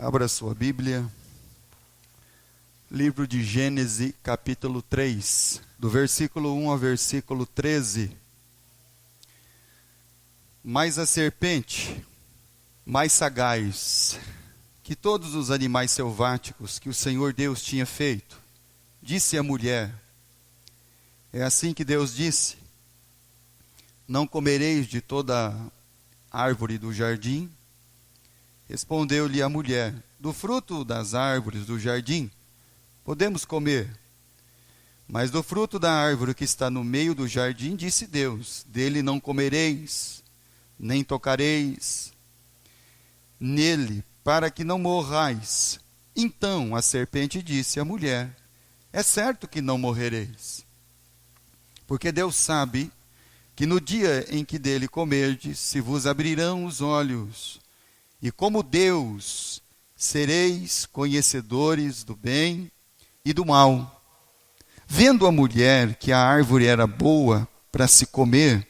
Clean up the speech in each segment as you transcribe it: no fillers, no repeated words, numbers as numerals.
Abra sua Bíblia, livro de Gênesis, capítulo 3, do versículo 1 ao versículo 13. Mas a serpente, mais sagaz que todos os animais selváticos que o Senhor Deus tinha feito, disse à mulher: é assim que Deus disse: não comereis de toda árvore do jardim? Respondeu-lhe a mulher: do fruto das árvores do jardim podemos comer, mas do fruto da árvore que está no meio do jardim, disse Deus: dele não comereis, nem tocareis nele, para que não morrais. Então a serpente disse à mulher: é certo que não morrereis, porque Deus sabe que no dia em que dele comerdes, se vos abrirão os olhos, e como Deus sereis conhecedores do bem e do mal. Vendo a mulher que a árvore era boa para se comer,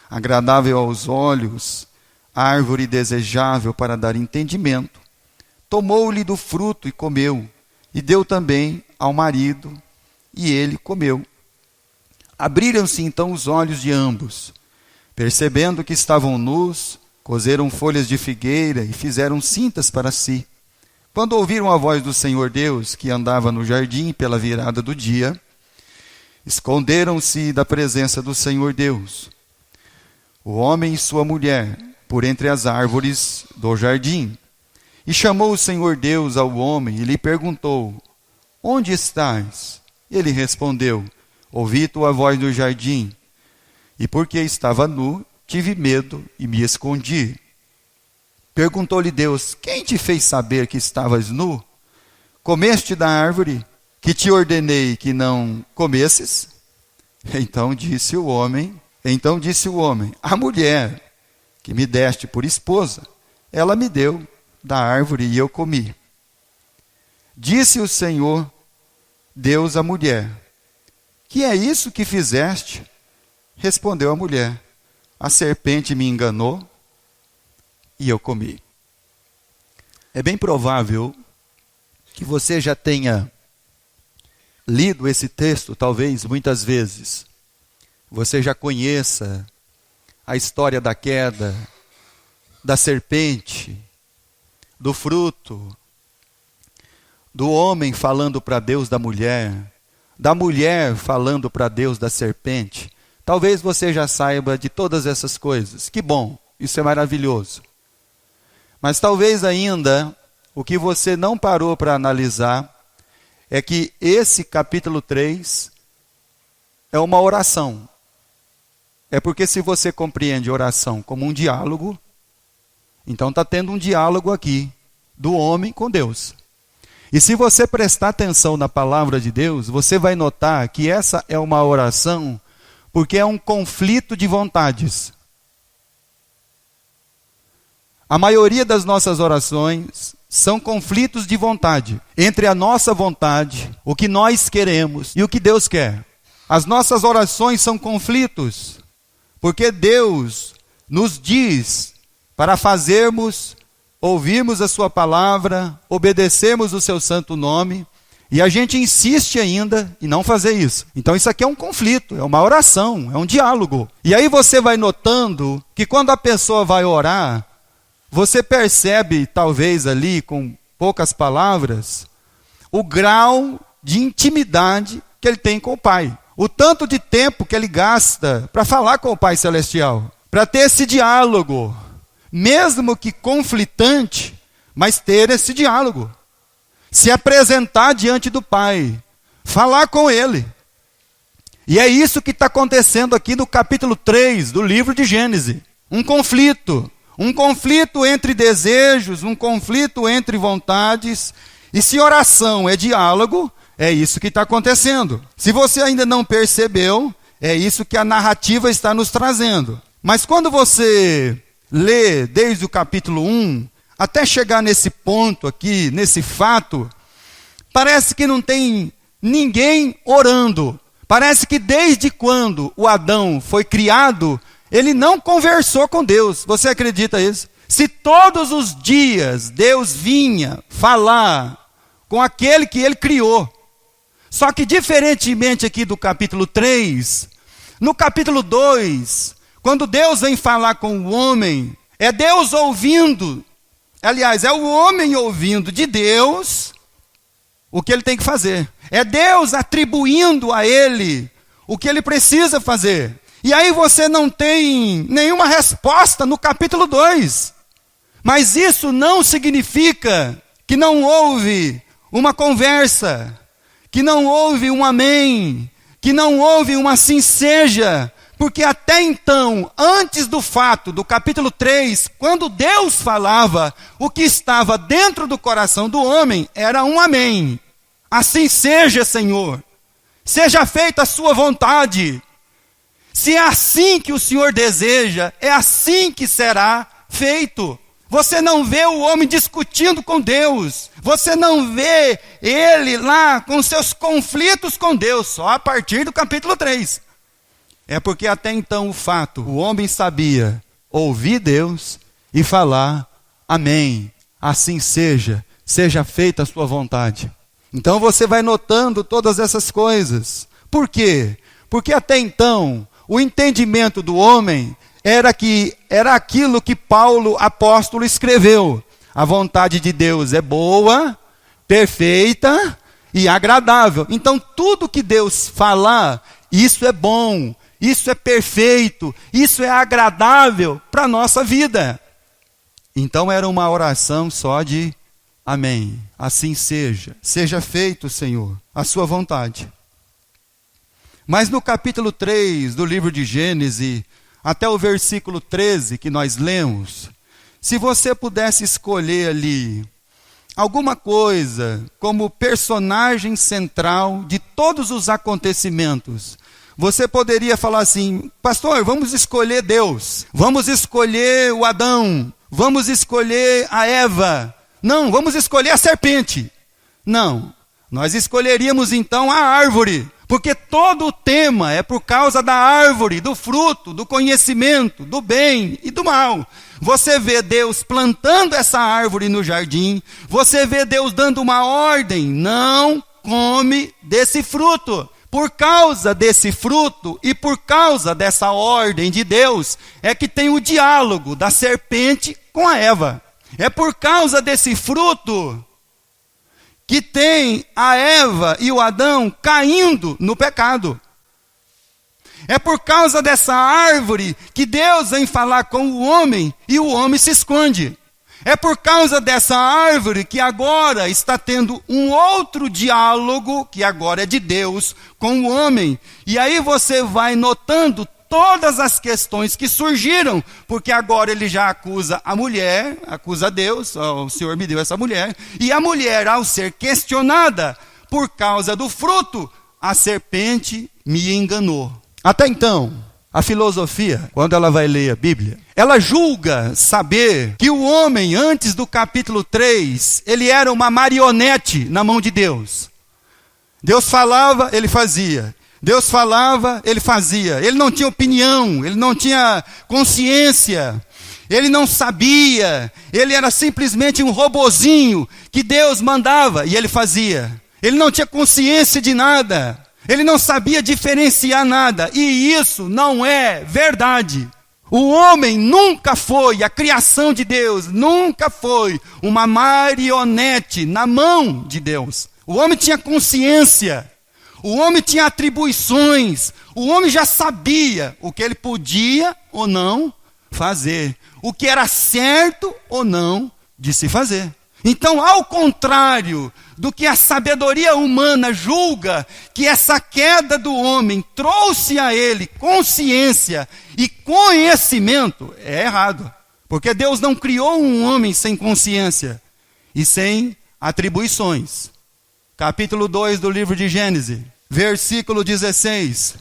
agradável aos olhos, árvore desejável para dar entendimento, tomou-lhe do fruto e comeu, e deu também ao marido, e ele comeu. Abriram-se então os olhos de ambos, percebendo que estavam nus, coseram folhas de figueira e fizeram cintas para si. Quando ouviram a voz do Senhor Deus, que andava no jardim pela virada do dia, esconderam-se da presença do Senhor Deus, o homem e sua mulher, por entre as árvores do jardim. E chamou o Senhor Deus ao homem e lhe perguntou: onde estás? Ele respondeu: ouvi tua voz no jardim, e porque estava nu, tive medo e me escondi. Perguntou-lhe Deus: quem te fez saber que estavas nu? Comeste da árvore que te ordenei que não comesses? Então disse o homem: a mulher que me deste por esposa, ela me deu da árvore e eu comi. Disse o Senhor Deus à mulher: que é isso que fizeste? Respondeu a mulher: a serpente me enganou e eu comi. É bem provável que você já tenha lido esse texto, talvez muitas vezes. Você já conheça a história da queda, da serpente, do fruto, do homem falando para Deus da mulher falando para Deus da serpente. Talvez você já saiba de todas essas coisas. Que bom, isso é maravilhoso. Mas talvez ainda o que você não parou para analisar é que esse capítulo 3 é uma oração. É porque se você compreende oração como um diálogo, então está tendo um diálogo aqui do homem com Deus. E se você prestar atenção na palavra de Deus, você vai notar que essa é uma oração porque é um conflito de vontades. A maioria das nossas orações são conflitos de vontade, entre a nossa vontade, o que nós queremos e o que Deus quer. As nossas orações são conflitos, porque Deus nos diz para ouvirmos a sua palavra, obedecermos o seu santo nome, e a gente insiste ainda em não fazer isso. Então isso aqui é um conflito, é uma oração, é um diálogo. E aí você vai notando que quando a pessoa vai orar, você percebe, talvez ali com poucas palavras, o grau de intimidade que ele tem com o Pai. O tanto de tempo que ele gasta para falar com o Pai Celestial, para ter esse diálogo, mesmo que conflitante, mas ter esse diálogo. Se apresentar diante do Pai, falar com Ele. E é isso que está acontecendo aqui no capítulo 3 do livro de Gênesis. Um conflito entre desejos, um conflito entre vontades. E se oração é diálogo, é isso que está acontecendo. Se você ainda não percebeu, é isso que a narrativa está nos trazendo. Mas quando você lê desde o capítulo 1, até chegar nesse ponto aqui, nesse fato, parece que não tem ninguém orando. Parece que desde quando o Adão foi criado, ele não conversou com Deus. Você acredita isso? Se todos os dias Deus vinha falar com aquele que ele criou, só que diferentemente aqui do capítulo 3, no capítulo 2, quando Deus vem falar com o homem, é Deus ouvindo, aliás, é o homem ouvindo de Deus o que ele tem que fazer. É Deus atribuindo a ele o que ele precisa fazer. E aí você não tem nenhuma resposta no capítulo 2. Mas isso não significa que não houve uma conversa, que não houve um amém, que não houve um assim seja, porque até então, antes do fato do capítulo 3, quando Deus falava, o que estava dentro do coração do homem era um amém. Assim seja, Senhor, seja feita a sua vontade. Se é assim que o Senhor deseja, é assim que será feito. Você não vê o homem discutindo com Deus. Você não vê ele lá com seus conflitos com Deus, só a partir do capítulo 3. É porque até então o homem sabia ouvir Deus e falar, amém, assim seja, seja feita a sua vontade. Então você vai notando todas essas coisas. Por quê? Porque até então, o entendimento do homem era aquilo que Paulo, apóstolo, escreveu. A vontade de Deus é boa, perfeita e agradável. Então, tudo que Deus falar, isso é bom, isso é perfeito, isso é agradável para a nossa vida. Então, era uma oração só de amém. Assim seja. Seja feito, Senhor, a sua vontade. Mas no capítulo 3 do livro de Gênesis, até o versículo 13 que nós lemos, se você pudesse escolher ali alguma coisa como personagem central de todos os acontecimentos, você poderia falar assim, pastor, vamos escolher Deus, vamos escolher o Adão, vamos escolher a Eva, não, vamos escolher a serpente. Não, nós escolheríamos então a árvore, porque todo o tema é por causa da árvore, do fruto, do conhecimento, do bem e do mal. Você vê Deus plantando essa árvore no jardim, você vê Deus dando uma ordem, não come desse fruto. Por causa desse fruto e por causa dessa ordem de Deus, é que tem o diálogo da serpente com a Eva. É por causa desse fruto que tem a Eva e o Adão caindo no pecado. É por causa dessa árvore que Deus vem falar com o homem e o homem se esconde. É por causa dessa árvore que agora está tendo um outro diálogo, que agora é de Deus, com o homem. E aí você vai notando todas as questões que surgiram, porque agora ele já acusa a mulher, acusa Deus, o Senhor me deu essa mulher, e a mulher, ao ser questionada por causa do fruto, a serpente me enganou. Até então, a filosofia, quando ela vai ler a Bíblia, ela julga saber que o homem, antes do capítulo 3, ele era uma marionete na mão de Deus. Deus falava, ele fazia. Deus falava, ele fazia. Ele não tinha opinião, ele não tinha consciência, ele não sabia. Ele era simplesmente um robozinho que Deus mandava e ele fazia. Ele não tinha consciência de nada. Ele não sabia diferenciar nada. E isso não é verdade. O homem nunca foi, a criação de Deus nunca foi uma marionete na mão de Deus. O homem tinha consciência. O homem tinha atribuições, o homem já sabia o que ele podia ou não fazer, o que era certo ou não de se fazer. Então, ao contrário do que a sabedoria humana julga, que essa queda do homem trouxe a ele consciência e conhecimento, é errado. Porque Deus não criou um homem sem consciência e sem atribuições. Capítulo 2 do livro de Gênesis, versículo 16.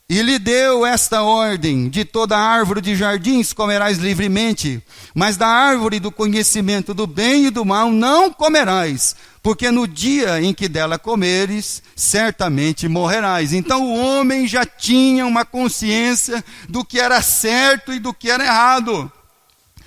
E lhe deu esta ordem: de toda árvore de jardins comerás livremente, mas da árvore do conhecimento do bem e do mal não comerás, porque no dia em que dela comeres, certamente morrerás. Então o homem já tinha uma consciência do que era certo e do que era errado.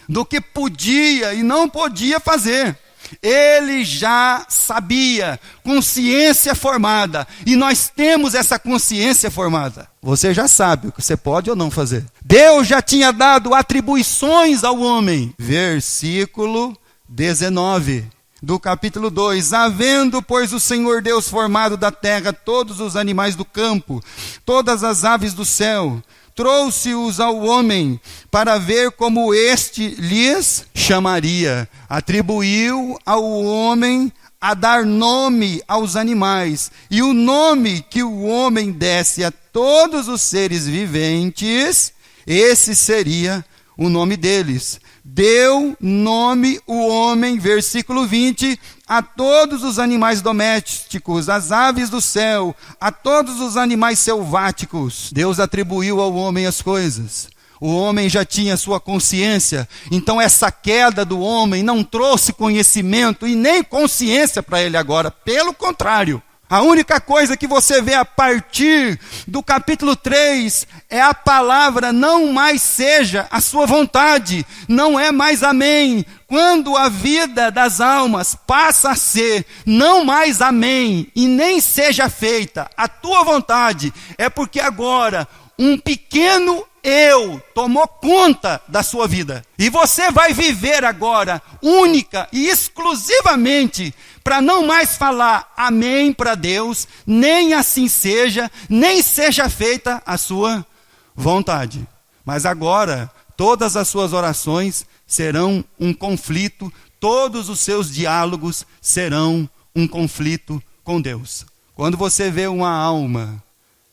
do que podia e não podia fazer. Ele já sabia, consciência formada, e nós temos essa consciência formada. Você já sabe o que você pode ou não fazer. Deus já tinha dado atribuições ao homem. Versículo 19 do capítulo 2. Havendo, pois, o Senhor Deus formado da terra todos os animais do campo, todas as aves do céu, trouxe-os ao homem para ver como este lhes chamaria. Atribuiu ao homem a dar nome aos animais, e o nome que o homem desse a todos os seres viventes, esse seria o nome deles. Deu nome o homem, versículo 20, a todos os animais domésticos, às aves do céu, a todos os animais selváticos. Deus atribuiu ao homem as coisas. O homem já tinha sua consciência, então essa queda do homem não trouxe conhecimento e nem consciência para ele agora. Pelo contrário, a única coisa que você vê a partir do capítulo 3 é a palavra não mais seja a sua vontade, não é mais amém. Quando a vida das almas passa a ser não mais amém e nem seja feita a tua vontade, é porque agora um pequeno eu tomou conta da sua vida. E você vai viver agora única e exclusivamente para não mais falar amém para Deus, nem assim seja, nem seja feita a sua vontade. Mas agora, todas as suas orações serão um conflito, todos os seus diálogos serão um conflito com Deus. Quando você vê uma alma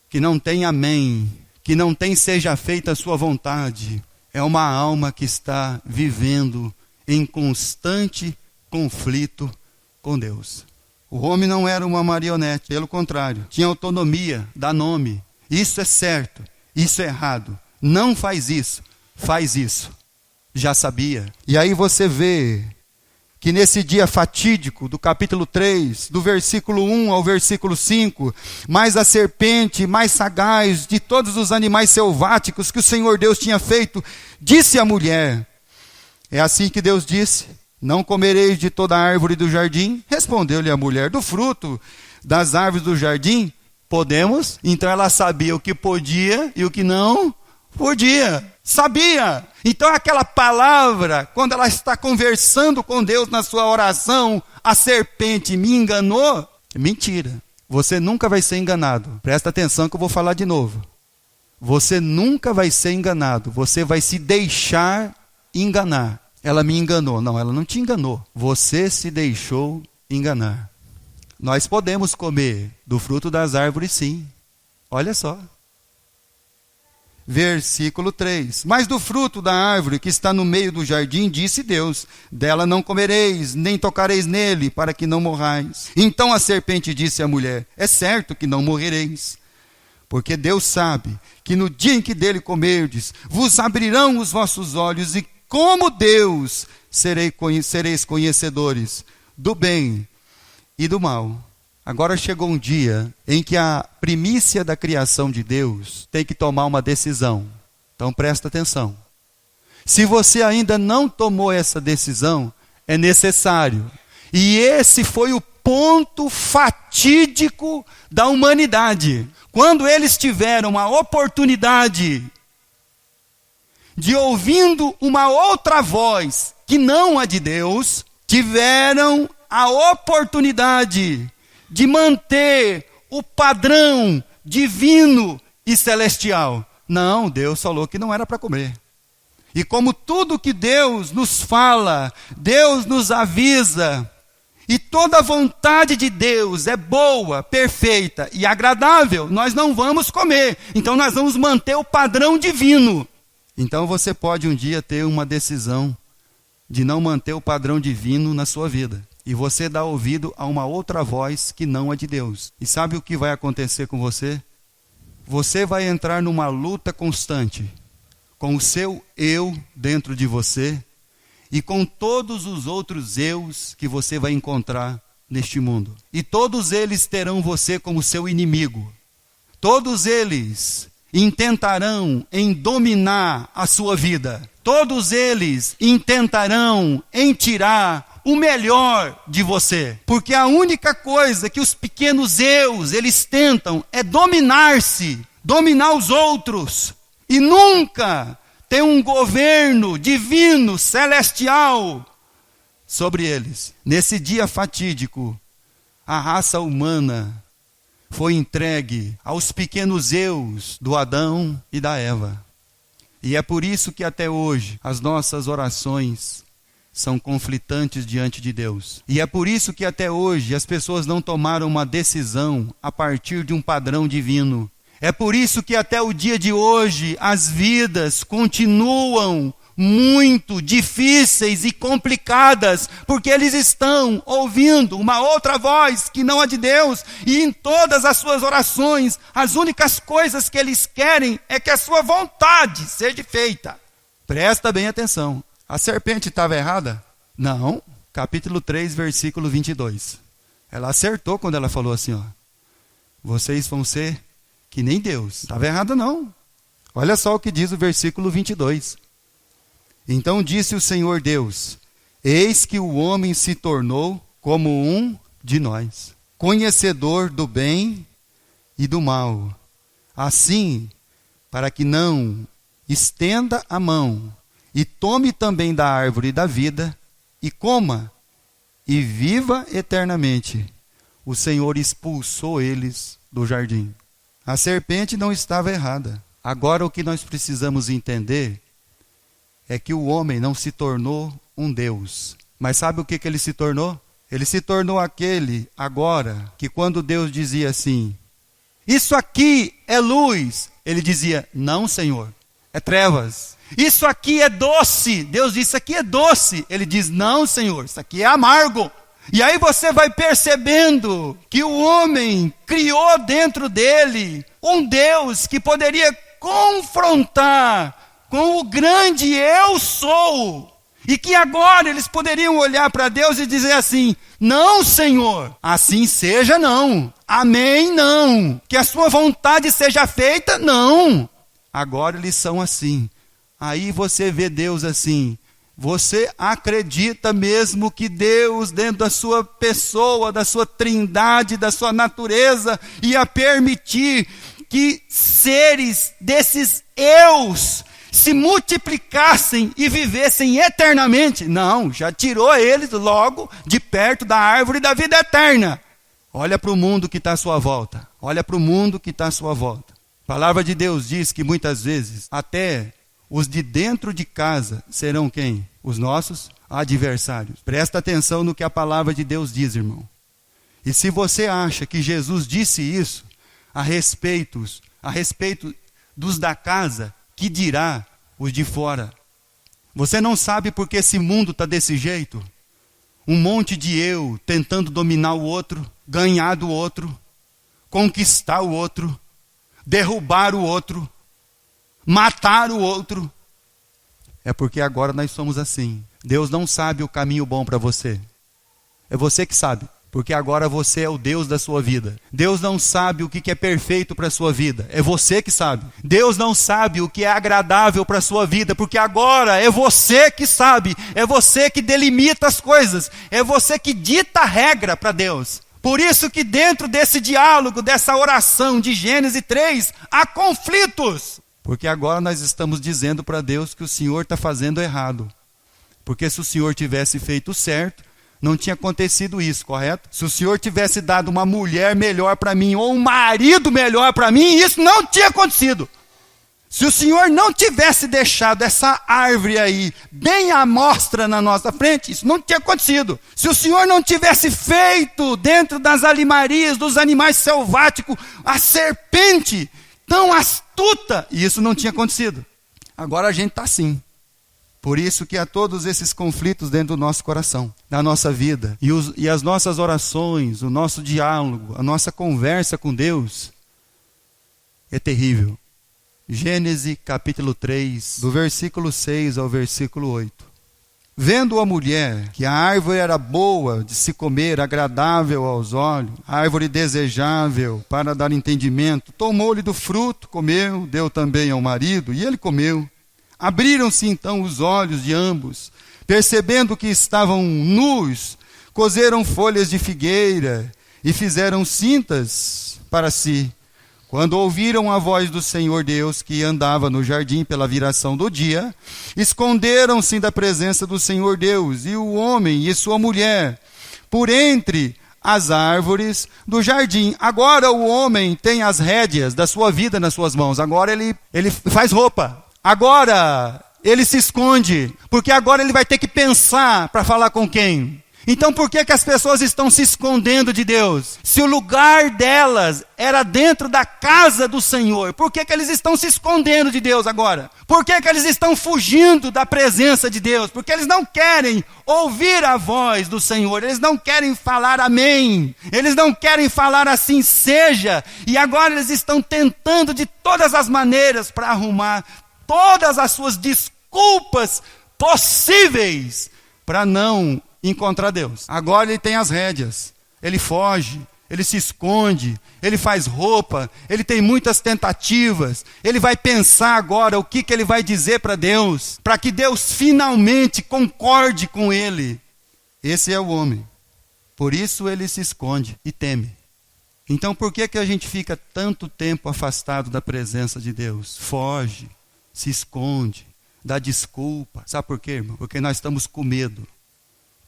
que não tem amém, que não tem seja feita a sua vontade, é uma alma que está vivendo em constante conflito com Deus. O homem não era uma marionete, pelo contrário, tinha autonomia, dá nome. Isso é certo, isso é errado. Não faz isso, faz isso. Já sabia. E aí você vê que nesse dia fatídico do capítulo 3, do versículo 1 ao versículo 5, mais a serpente, mais sagaz de todos os animais selváticos que o Senhor Deus tinha feito, disse à mulher, é assim que Deus disse, não comereis de toda árvore do jardim? Respondeu-lhe a mulher, do fruto das árvores do jardim, podemos? Então ela sabia o que podia e o que não podia. Sabia. Então aquela palavra, quando ela está conversando com Deus na sua oração, a serpente me enganou, é mentira. Você nunca vai ser enganado. Presta atenção que eu vou falar de novo. Você nunca vai ser enganado. Você vai se deixar enganar. Ela me enganou. Não, ela não te enganou. Você se deixou enganar. Nós podemos comer do fruto das árvores, sim. Olha só. Versículo 3. Mas do fruto da árvore que está no meio do jardim, disse Deus, dela não comereis, nem tocareis nele, para que não morrais. Então a serpente disse à mulher, é certo que não morrereis, porque Deus sabe que no dia em que dele comerdes, vos abrirão os vossos olhos, e como Deus sereis conhecedores do bem e do mal. Agora chegou um dia em que a primícia da criação de Deus tem que tomar uma decisão. Então presta atenção. Se você ainda não tomou essa decisão, é necessário. E esse foi o ponto fatídico da humanidade. Quando eles tiveram a oportunidade de, ouvindo uma outra voz que não a de Deus, tiveram a oportunidade de manter o padrão divino e celestial. Não, Deus falou que não era para comer. E como tudo que Deus nos fala, Deus nos avisa, e toda a vontade de Deus é boa, perfeita e agradável, nós não vamos comer. Então nós vamos manter o padrão divino. Então você pode um dia ter uma decisão de não manter o padrão divino na sua vida. E você dá ouvido a uma outra voz que não é de Deus. E sabe o que vai acontecer com você? Você vai entrar numa luta constante com o seu eu dentro de você e com todos os outros eus que você vai encontrar neste mundo. E todos eles terão você como seu inimigo. Todos eles intentarão em dominar a sua vida. Todos eles intentarão em tirar o melhor de você. Porque a única coisa que os pequenos eus, eles tentam é dominar-se, dominar os outros. E nunca tem um governo divino, celestial sobre eles. Nesse dia fatídico, a raça humana foi entregue aos pequenos eus do Adão e da Eva. E é por isso que até hoje as nossas orações são conflitantes diante de Deus. E é por isso que até hoje as pessoas não tomaram uma decisão a partir de um padrão divino. É por isso que até o dia de hoje as vidas continuam muito difíceis e complicadas, porque eles estão ouvindo uma outra voz que não a de Deus, e em todas as suas orações, as únicas coisas que eles querem é que a sua vontade seja feita. Presta bem atenção. A serpente estava errada? Não. Capítulo 3, versículo 22. Ela acertou quando ela falou assim, ó: vocês vão ser que nem Deus. Estava errada não. Olha só o que diz o versículo 22. Então disse o Senhor Deus: eis que o homem se tornou como um de nós, conhecedor do bem e do mal. Assim, para que não estenda a mão e tome também da árvore da vida e coma e viva eternamente, o Senhor expulsou eles do jardim. A serpente não estava errada. Agora o que nós precisamos entender é que o homem não se tornou um Deus. Mas sabe o que ele se tornou? Ele se tornou aquele agora que quando Deus dizia assim: isso aqui é luz, ele dizia: não, Senhor, é trevas. Isso aqui é doce, Deus disse: isso aqui é doce. Ele diz: não, Senhor, isso aqui é amargo. E aí você vai percebendo que o homem criou dentro dele um Deus que poderia confrontar com o grande eu sou. E que agora eles poderiam olhar para Deus e dizer assim: não, Senhor, assim seja não. Amém, não. Que a sua vontade seja feita, não. Agora eles são assim. Aí você vê Deus assim. Você acredita mesmo que Deus, dentro da sua pessoa, da sua trindade, da sua natureza, ia permitir que seres desses eus se multiplicassem e vivessem eternamente? Não, já tirou eles logo de perto da árvore da vida eterna. Olha para o mundo que está à sua volta. Olha para o mundo que está à sua volta. A palavra de Deus diz que muitas vezes até os de dentro de casa serão quem? Os nossos adversários. Presta atenção no que a palavra de Deus diz, irmão. E se você acha que Jesus disse isso a respeito dos da casa, que dirá os de fora? Você não sabe porque esse mundo está desse jeito? Um monte de eu tentando dominar o outro, ganhar do outro, conquistar o outro, derrubar o outro, matar o outro. É porque agora nós somos assim. Deus não sabe o caminho bom para você. É você que sabe. Porque agora você é o Deus da sua vida. Deus não sabe o que é perfeito para a sua vida. É você que sabe. Deus não sabe o que é agradável para a sua vida. Porque agora é você que sabe. É você que delimita as coisas. É você que dita a regra para Deus. Por isso que dentro desse diálogo, dessa oração de Gênesis 3, há conflitos. Porque agora nós estamos dizendo para Deus que o Senhor está fazendo errado. Porque se o Senhor tivesse feito certo, não tinha acontecido isso, correto? Se o Senhor tivesse dado uma mulher melhor para mim, ou um marido melhor para mim, isso não tinha acontecido. Se o Senhor não tivesse deixado essa árvore aí, bem à mostra na nossa frente, isso não tinha acontecido. Se o Senhor não tivesse feito dentro das alimarias, dos animais selváticos, a serpente tão astuta, isso não tinha acontecido. Agora a gente está assim. Por isso que há todos esses conflitos dentro do nosso coração, da nossa vida. E as nossas orações, o nosso diálogo, a nossa conversa com Deus é terrível. Gênesis capítulo 3, do versículo 6 ao versículo 8. Vendo a mulher que a árvore era boa de se comer, agradável aos olhos, árvore desejável para dar entendimento, tomou-lhe do fruto, comeu, deu também ao marido, e ele comeu. Abriram-se então os olhos de ambos, percebendo que estavam nus, coseram folhas de figueira e fizeram cintas para si. Quando ouviram a voz do Senhor Deus, que andava no jardim pela viração do dia, esconderam-se da presença do Senhor Deus, e o homem e sua mulher, por entre as árvores do jardim. Agora o homem tem as rédeas da sua vida nas suas mãos. Agora ele faz roupa. Agora ele se esconde, porque agora ele vai ter que pensar para falar com quem? Então por que as pessoas estão se escondendo de Deus? Se o lugar delas era dentro da casa do Senhor, por que eles estão se escondendo de Deus agora? Por que eles estão fugindo da presença de Deus? Porque eles não querem ouvir a voz do Senhor, eles não querem falar amém, eles não querem falar assim seja, e agora eles estão tentando de todas as maneiras para arrumar todas as suas desculpas possíveis para não encontrar Deus. Agora ele tem as rédeas, ele foge, ele se esconde, ele faz roupa, ele tem muitas tentativas, ele vai pensar agora o que ele vai dizer para Deus, para que Deus finalmente concorde com ele. Esse é o homem. Por isso ele se esconde e teme. Então por que a gente fica tanto tempo afastado da presença de Deus? Foge, se esconde, dá desculpa. Sabe por quê, irmão? Porque nós estamos com medo.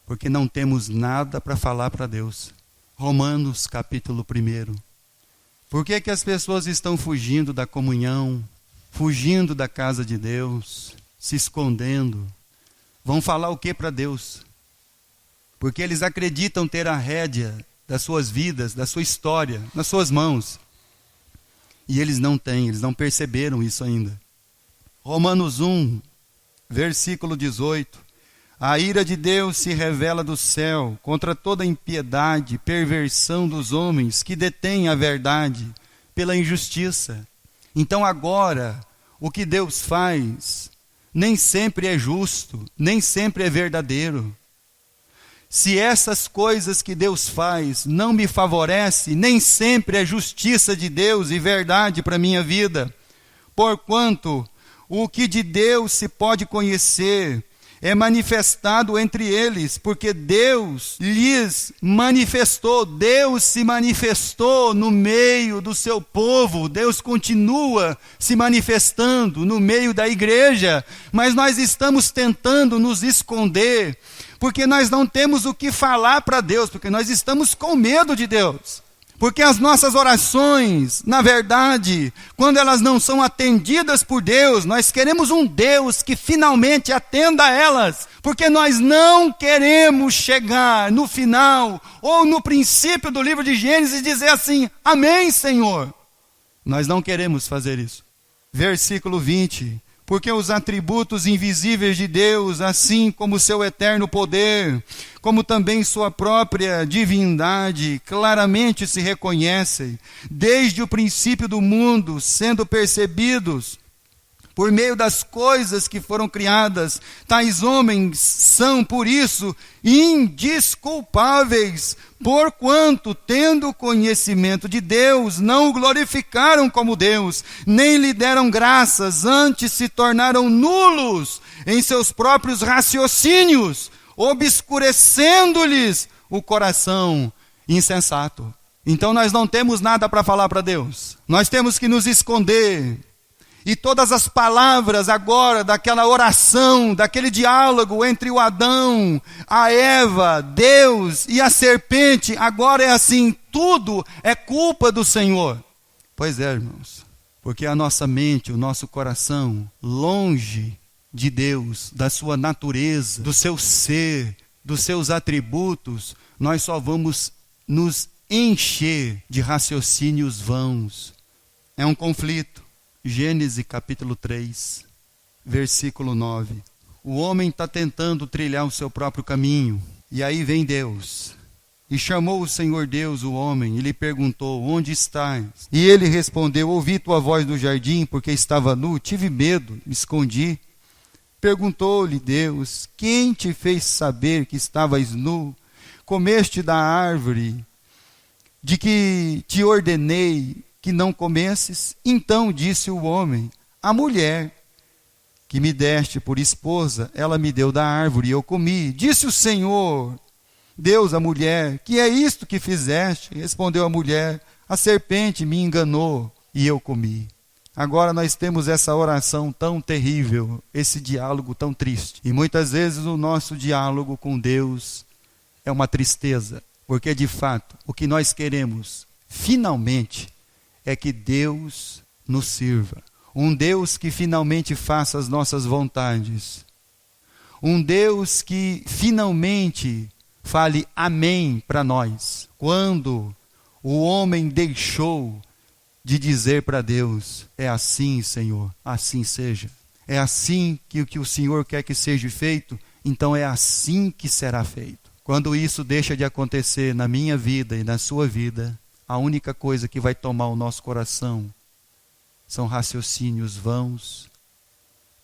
Porque não temos nada para falar para Deus. Romanos capítulo 1. Por que as pessoas estão fugindo da comunhão, fugindo da casa de Deus, se escondendo? Vão falar o que para Deus? Porque eles acreditam ter a rédea das suas vidas, da sua história, nas suas mãos. E eles não têm, eles não perceberam isso ainda. Romanos 1, versículo 18. A ira de Deus se revela do céu contra toda impiedade, perversão dos homens que detêm a verdade pela injustiça. Então agora, o que Deus faz nem sempre é justo, nem sempre é verdadeiro. Se essas coisas que Deus faz não me favorecem, nem sempre é justiça de Deus e verdade para a minha vida. Porquanto o que de Deus se pode conhecer é manifestado entre eles, porque Deus lhes manifestou, Deus se manifestou no meio do seu povo, Deus continua se manifestando no meio da igreja, mas nós estamos tentando nos esconder, porque nós não temos o que falar para Deus, porque nós estamos com medo de Deus. Porque as nossas orações, na verdade, quando elas não são atendidas por Deus, nós queremos um Deus que finalmente atenda a elas. Porque nós não queremos chegar no final ou no princípio do livro de Gênesis e dizer assim, amém, Senhor. Nós não queremos fazer isso. Versículo 20. Porque os atributos invisíveis de Deus, assim como seu eterno poder, como também sua própria divindade, claramente se reconhecem, desde o princípio do mundo, sendo percebidos por meio das coisas que foram criadas. Tais homens são, por isso, indesculpáveis, porquanto, tendo conhecimento de Deus, não o glorificaram como Deus, nem lhe deram graças, antes se tornaram nulos em seus próprios raciocínios, obscurecendo-lhes o coração insensato. Então nós não temos nada para falar para Deus, nós temos que nos esconder. E todas as palavras agora daquela oração, daquele diálogo entre o Adão, a Eva, Deus e a serpente, agora é assim, tudo é culpa do Senhor. Pois é, irmãos, porque a nossa mente, o nosso coração, longe de Deus, da sua natureza, do seu ser, dos seus atributos, nós só vamos nos encher de raciocínios vãos. É um conflito. Gênesis capítulo 3, versículo 9. O homem está tentando trilhar o seu próprio caminho. E aí vem Deus. E chamou o Senhor Deus o homem e lhe perguntou, onde estás? E ele respondeu, ouvi tua voz no jardim, porque estava nu, tive medo, me escondi, Perguntou-lhe Deus: quem te fez saber que estavas nu? Comeste da árvore de que te ordenei que não comesses? Então disse o homem: a mulher que me deste por esposa, ela me deu da árvore e eu comi. Disse o Senhor Deus à mulher: que é isto que fizeste? Respondeu a mulher: a serpente me enganou e eu comi. Agora nós temos essa oração tão terrível, esse diálogo tão triste. E muitas vezes o nosso diálogo com Deus é uma tristeza, porque de fato o que nós queremos finalmente é que Deus nos sirva. Um Deus que finalmente faça as nossas vontades. Um Deus que finalmente fale amém para nós. Quando o homem deixou de dizer para Deus: é assim, Senhor, assim seja. É assim que o que o Senhor quer que seja feito, então é assim que será feito. Quando isso deixa de acontecer na minha vida e na sua vida, a única coisa que vai tomar o nosso coração são raciocínios vãos,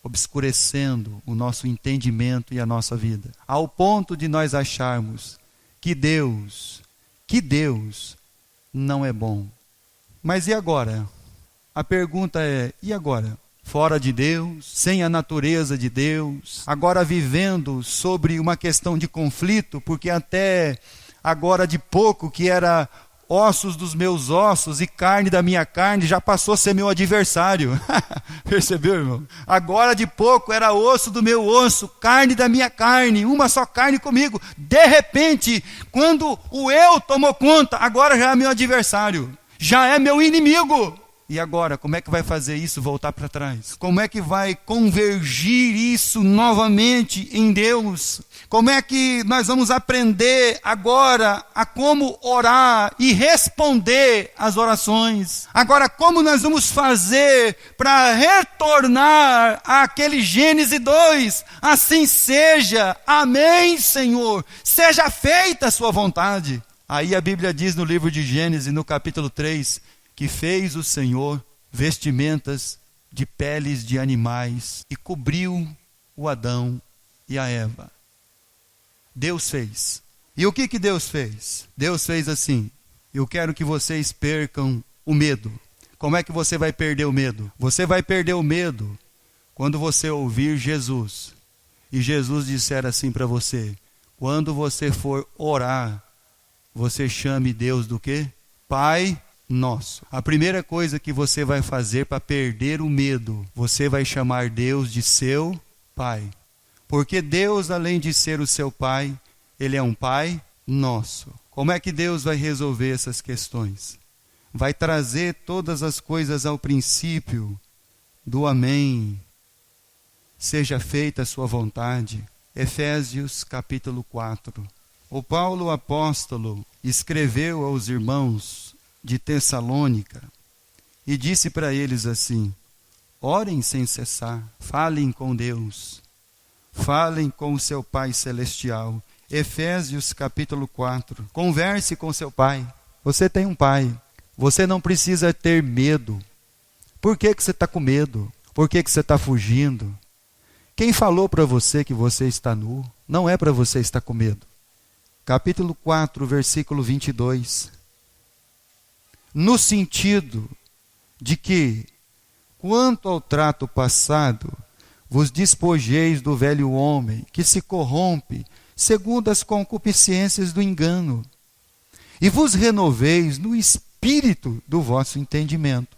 obscurecendo o nosso entendimento e a nossa vida, ao ponto de nós acharmos que Deus não é bom. Mas e agora? A pergunta é: e agora? Fora de Deus, sem a natureza de Deus, agora vivendo sobre uma questão de conflito, porque até agora de pouco que era ossos dos meus ossos e carne da minha carne, já passou a ser meu adversário. Percebeu, irmão? Agora de pouco era osso do meu osso, carne da minha carne, uma só carne comigo. De repente, quando o eu tomou conta, agora já é meu adversário, já é meu inimigo. E agora, como é que vai fazer isso voltar para trás? Como é que vai convergir isso novamente em Deus? Como é que nós vamos aprender agora a como orar e responder às orações? Agora, como nós vamos fazer para retornar àquele Gênesis 2? Assim seja, amém, Senhor, seja feita a sua vontade. Aí a Bíblia diz no livro de Gênesis, no capítulo 3, que fez o Senhor vestimentas de peles de animais e cobriu o Adão e a Eva. Deus fez. E o que Deus fez? Deus fez assim: eu quero que vocês percam o medo. Como é que você vai perder o medo? Você vai perder o medo quando você ouvir Jesus. E Jesus disser assim para você: quando você for orar, você chame Deus do quê? Pai Nosso. A primeira coisa que você vai fazer para perder o medo, você vai chamar Deus de seu Pai. Porque Deus, além de ser o seu Pai, Ele é um Pai nosso. Como é que Deus vai resolver essas questões? Vai trazer todas as coisas ao princípio do amém. Seja feita a sua vontade. Efésios capítulo 4. O Paulo apóstolo escreveu aos irmãos de Tessalônica e disse para eles assim: orem sem cessar, falem com Deus, falem com o seu Pai Celestial. Efésios capítulo 4. Converse com seu pai. Você tem um pai. Você não precisa ter medo. Por que você está com medo? Por que você está fugindo? Quem falou para você que você está nu? Não é para você estar com medo. Capítulo 4, versículo 22. No sentido de que, quanto ao trato passado, vos despojeis do velho homem, que se corrompe segundo as concupiscências do engano, e vos renoveis no espírito do vosso entendimento,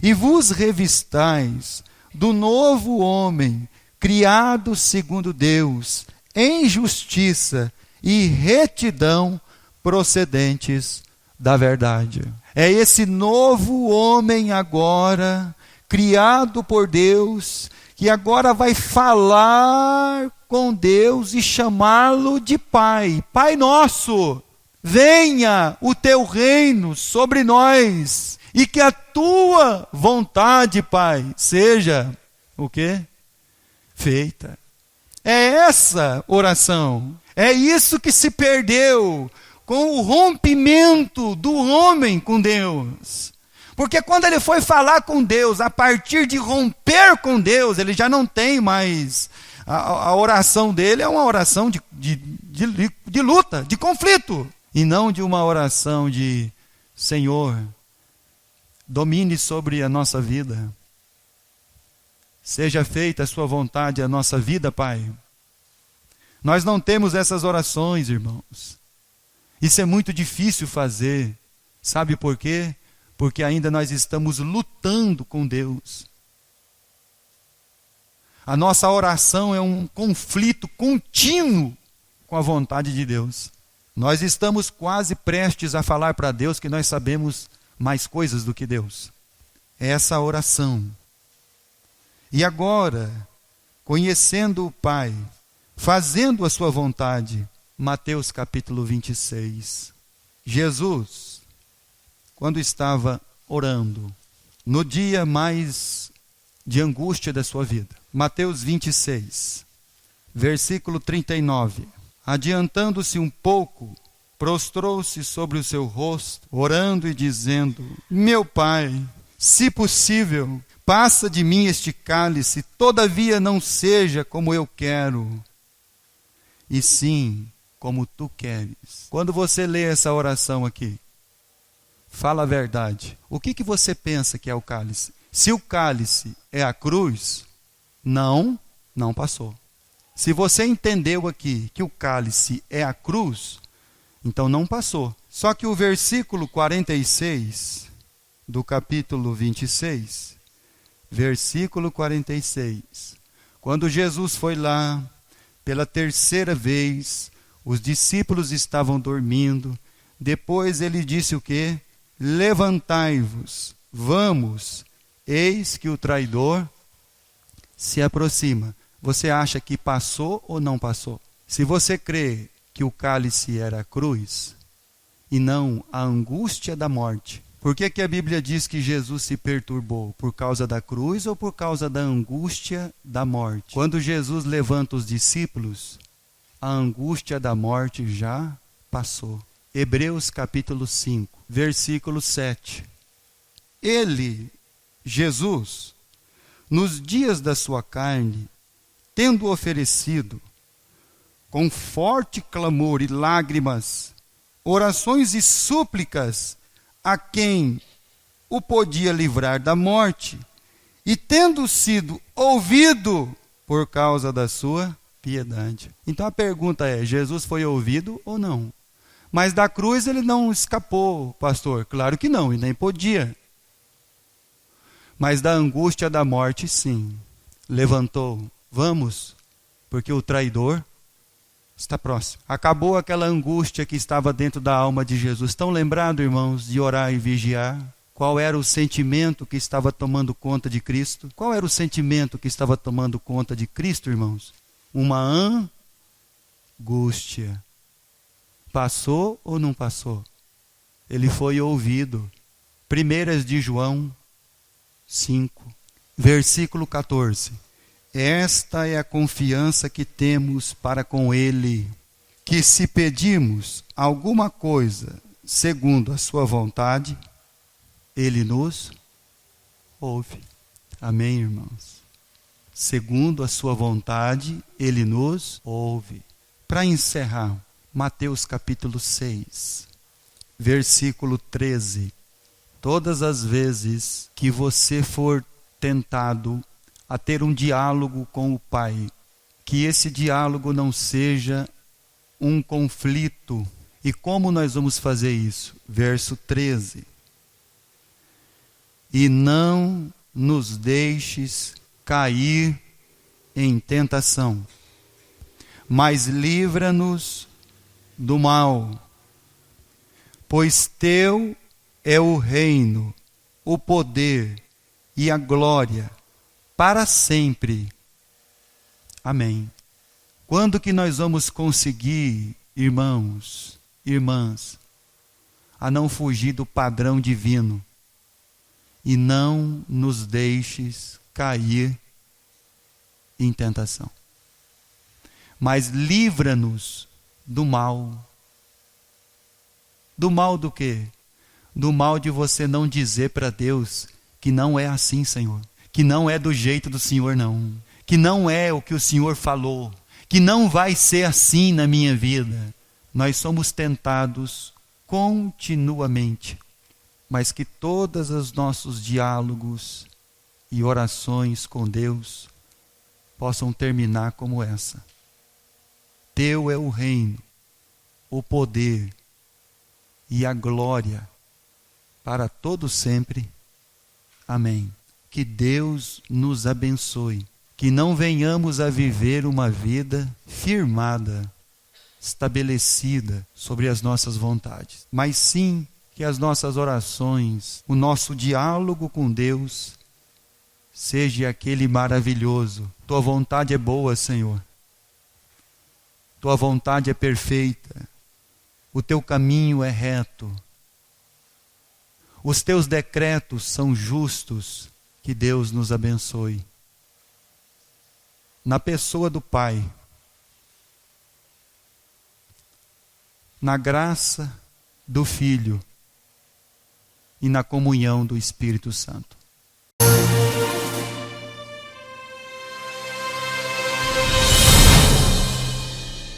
e vos revistais do novo homem, criado segundo Deus, em justiça e retidão procedentes da verdade. É esse novo homem agora, criado por Deus, que agora vai falar com Deus e chamá-lo de Pai. Pai nosso, venha o teu reino sobre nós, e que a tua vontade, Pai, seja o quê? Feita. É essa oração. É isso que se perdeu com o rompimento do homem com Deus. Porque quando ele foi falar com Deus, a partir de romper com Deus, ele já não tem mais... A oração dele é uma oração de luta, de conflito. E não de uma oração de: Senhor, domine sobre a nossa vida. Seja feita a sua vontade, a nossa vida, Pai. Nós não temos essas orações, irmãos. Isso é muito difícil fazer. Sabe por quê? Porque ainda nós estamos lutando com Deus. A nossa oração é um conflito contínuo com a vontade de Deus. Nós estamos quase prestes a falar para Deus que nós sabemos mais coisas do que Deus. É essa oração. E agora, conhecendo o Pai, fazendo a sua vontade, Mateus capítulo 26. Jesus, quando estava orando, no dia mais de angústia da sua vida, Mateus 26, versículo 39. Adiantando-se um pouco, prostrou-se sobre o seu rosto, orando e dizendo: Meu Pai, se possível, passa de mim este cálice, todavia não seja como eu quero, e sim como tu queres. Quando você lê essa oração aqui, fala a verdade. O que você pensa que é o cálice? Se o cálice é a cruz, não passou. Se você entendeu aqui que o cálice é a cruz, então não passou. Só que o versículo 46 do capítulo 26, versículo 46, quando Jesus foi lá pela terceira vez, os discípulos estavam dormindo, depois ele disse o quê? Levantai-vos, vamos, eis que o traidor se aproxima. Você acha que passou ou não passou? Se você crê que o cálice era a cruz e não a angústia da morte, por que a Bíblia diz que Jesus se perturbou? Por causa da cruz ou por causa da angústia da morte? Quando Jesus levanta os discípulos, a angústia da morte já passou. Hebreus capítulo 5, versículo 7. Ele, Jesus, nos dias da sua carne, tendo oferecido, com forte clamor e lágrimas, orações e súplicas a quem o podia livrar da morte, e tendo sido ouvido por causa da sua piedade. Então a pergunta é: Jesus foi ouvido ou não? Mas da cruz ele não escapou, pastor. Claro que não, e nem podia. Mas da angústia da morte, sim. Levantou. Vamos, porque o traidor está próximo. Acabou aquela angústia que estava dentro da alma de Jesus. Estão lembrados, irmãos, de orar e vigiar? Qual era o sentimento que estava tomando conta de Cristo? Qual era o sentimento que estava tomando conta de Cristo, irmãos? Uma angústia. Passou ou não passou? Ele foi ouvido. 1 de João 5, versículo 14. Esta é a confiança que temos para com Ele, que se pedirmos alguma coisa segundo a sua vontade, Ele nos ouve. Amém, irmãos? Segundo a sua vontade, Ele nos ouve. Para encerrar, Mateus capítulo 6, versículo 13. Todas as vezes que você for tentado a ter um diálogo com o Pai, que esse diálogo não seja um conflito. E como nós vamos fazer isso? Verso 13. E não nos deixes cair em tentação, mas livra-nos do mal. Pois teu é o reino, o poder e a glória para sempre. Amém. Quando que nós vamos conseguir, irmãos, irmãs, a não fugir do padrão divino? E não nos deixes cair em tentação, mas livra-nos do mal. Do mal do quê? do mal de você não dizer para Deus que não é assim, Senhor. Que não é do jeito do Senhor, não. Que não é o que o Senhor falou. Que não vai ser assim na minha vida. Nós somos tentados continuamente, mas que todos os nossos diálogos e orações com Deus possam terminar como essa. Teu é o reino, o poder e a glória para todo sempre. Amém. Que Deus nos abençoe, que não venhamos a viver uma vida firmada, estabelecida sobre as nossas vontades, mas sim que as nossas orações, o nosso diálogo com Deus, seja aquele maravilhoso. Tua vontade é boa, Senhor. Tua vontade é perfeita. O teu caminho é reto. Os teus decretos são justos. Que Deus nos abençoe. Na pessoa do Pai, na graça do Filho e na comunhão do Espírito Santo.